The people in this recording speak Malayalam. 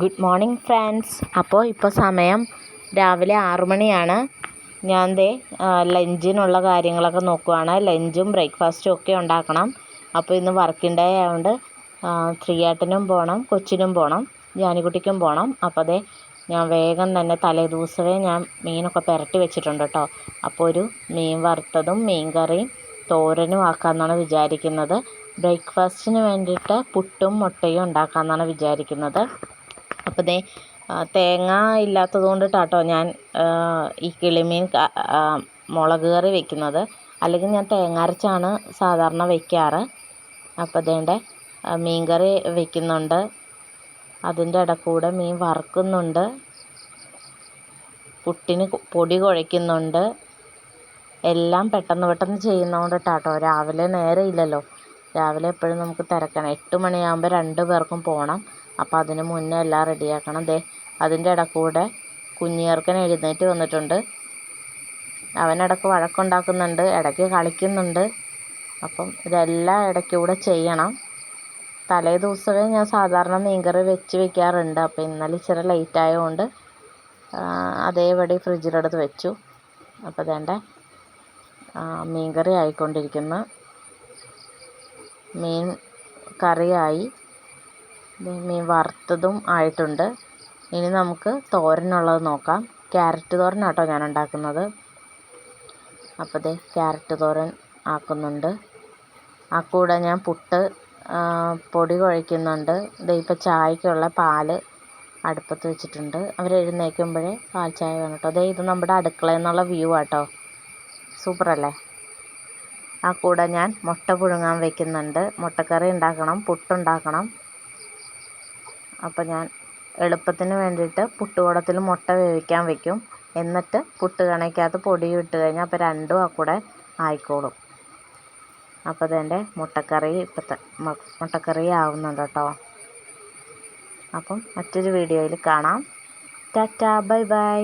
Good morning friends. ഇപ്പോൾ സമയം രാവിലെ 6 മണിയാണ്. ഞാൻ ലഞ്ചിനുള്ള കാര്യങ്ങളൊക്കെ നോക്കുവാണ്. ലഞ്ചും ബ്രേക്ക്ഫാസ്റ്റും ഒക്കെ ഉണ്ടാക്കണം. അപ്പോൾ ഇന്ന് വർക്കിംഗ് ഡേ ആയതുകൊണ്ട് ശ്രീയേട്ടനും പോകണം, കൊച്ചിനും പോകണം, ജാനിക്കുട്ടിക്കും പോകണം. അപ്പോൾ ഞാൻ വേഗം തന്നെ തലേദിവസമേ ഞാൻ മീനൊക്കെ പുരട്ടി വെച്ചിട്ടുണ്ട് കേട്ടോ. അപ്പോൾ ഒരു മീൻ വറുത്തതും മീൻ കറിയും തോരനും ആക്കാമെന്നാണ് വിചാരിക്കുന്നത്. ബ്രേക്ക്ഫാസ്റ്റിന് വേണ്ടിയിട്ട് പുട്ടും മുട്ടയും ഉണ്ടാക്കാമെന്നാണ് വിചാരിക്കുന്നത്. അപ്പോൾ തേങ്ങ ഇല്ലാത്തത് കൊണ്ടിട്ടാട്ടോ ഞാൻ ഈ കിളിമീൻ മുളക് കറി വെക്കുന്നത്. അല്ലെങ്കിൽ ഞാൻ തേങ്ങ അരച്ചാണ് സാധാരണ വെക്കാറ്. അപ്പോൾ മീൻ കറി വെക്കുന്നുണ്ട്, അതിൻ്റെ ഇടയ്ക്കൂടെ മീൻ വറുക്കുന്നുണ്ട്, പുട്ടിന് പൊടി കുഴയ്ക്കുന്നുണ്ട്. എല്ലാം പെട്ടെന്ന് ചെയ്യുന്നതുകൊണ്ടിട്ടാട്ടോ. രാവിലെ നേരം ഇല്ലല്ലോ. രാവിലെ എപ്പോഴും നമുക്ക് തിരക്കണം. 8 മണിയാകുമ്പോൾ 2 പേർക്കും പോകണം. അപ്പോൾ അതിന് മുന്നേ എല്ലാം റെഡിയാക്കണം. അതിൻ്റെ ഇടയ്ക്കൂടെ കുഞ്ഞിയർക്കൻ എഴുന്നേറ്റ് വന്നിട്ടുണ്ട്. അവനിടയ്ക്ക് വഴക്കുണ്ടാക്കുന്നുണ്ട്, ഇടയ്ക്ക് കളിക്കുന്നുണ്ട്. അപ്പം ഇതെല്ലാം ഇടയ്ക്കൂടെ ചെയ്യണം. തലേ ദിവസമേ ഞാൻ സാധാരണ മീൻകറി വെക്കാറുണ്ട്. അപ്പോൾ ഇന്നലെ ഇച്ചിരി ലേറ്റ് ആയതുകൊണ്ട് അതേപടി ഫ്രിഡ്ജിലെടുത്ത് വെച്ചു. അപ്പോൾ മീൻകറി ആയിക്കൊണ്ടിരിക്കുന്നു. മീൻ കറിയായി, മീൻ വറുത്തതും ആയിട്ടുണ്ട്. ഇനി നമുക്ക് തോരനുള്ളത് നോക്കാം. ക്യാരറ്റ് തോരനാട്ടോ ഞാൻ ഉണ്ടാക്കുന്നത്. അപ്പോൾ ക്യാരറ്റ് തോരൻ ആക്കുന്നുണ്ട്. ആ കൂടെ ഞാൻ പുട്ട് പൊടി കുഴയ്ക്കുന്നുണ്ട്. ഇപ്പോൾ ചായക്കുള്ള പാല് അടുപ്പത്ത് വെച്ചിട്ടുണ്ട്. അവരെഴുന്നേൽക്കുമ്പോഴേ പാൽ ചായ വേണം കേട്ടോ. ഇത് നമ്മുടെ അടുക്കളയിൽ നിന്നുള്ള വ്യൂ ആട്ടോ. സൂപ്പറല്ലേ? ആ കൂടെ ഞാൻ മുട്ട പുഴുങ്ങാൻ വയ്ക്കുന്നുണ്ട്. മുട്ടക്കറി ഉണ്ടാക്കണം, പുട്ടുണ്ടാക്കണം. അപ്പോൾ ഞാൻ എളുപ്പത്തിന് വേണ്ടിയിട്ട് പുട്ടുകുടത്തിൽ മുട്ട വേവിക്കാൻ വയ്ക്കും. എന്നിട്ട് പുട്ട് കണക്കകത്ത് പൊടി ഇട്ട് കഴിഞ്ഞാൽ അപ്പോൾ രണ്ടും ആ കൂടെ ആയിക്കോളും. അപ്പോൾ മുട്ടക്കറി മുട്ടക്കറി ആവുന്നുണ്ട് കേട്ടോ. അപ്പം മറ്റൊരു വീഡിയോയിൽ കാണാം. Tata, bye bye.